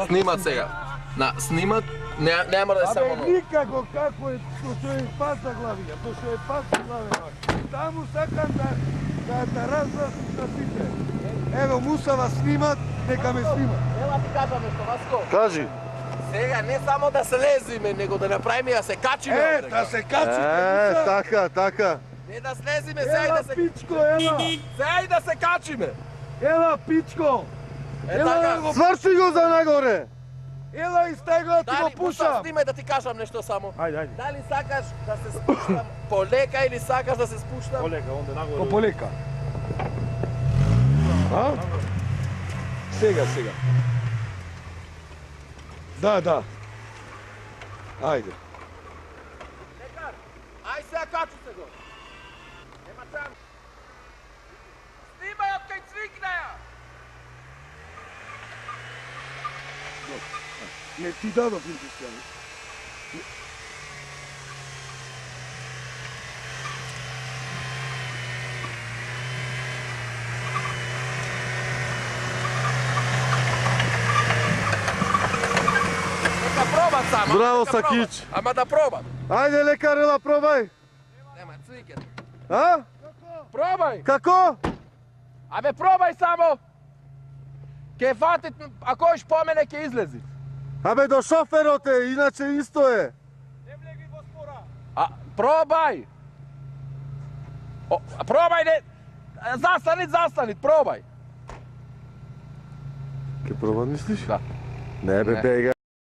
Снимат сега. Снимат, нема да е само Абе, никако како е, што е паса главија, што е паса главија. Таму сакам да разгласиш на сите. Ево, Мусава снимат, нека ме снимат. Ела ти кажам нешто, Васко. Кажи. Сега не само да слезиме, него да направиме да се качиме. Да се качите, Муса. Така. Не да слезиме, сега и Ела, да се... пичко, ела. Сега и да се качиме. Ела, пичко. Ела, така. го... Сврши го за нагоре. Ела, изтегла, ти го Дали, Муса, пушам. снимай да ти кажам нешто само. Ајде. Дали сакаш да се спуштам полека или сакаш да се спуштам? Полека, онде нагоре. По полека. А? Сега. Да. Ајде. Лекар, ај сега качу се го. Нема там. Снимај од кај цвикнаја. Не ти дадов индустријани. Нека пробат само. Браво, нека пробат. Сакич. Ама да пробат. Ајде, лекар, ела, пробај. Нема цвикет. А? Пробај. Како? Абе пробај само. Ке фатит, ако ќе спомене ќе излези. Абе, до шоферот е, иначе исто е. А пробај. Пробај не. Застанит, пробај. Ке пробам, мислиш? Да. Не, бе, Не. бега.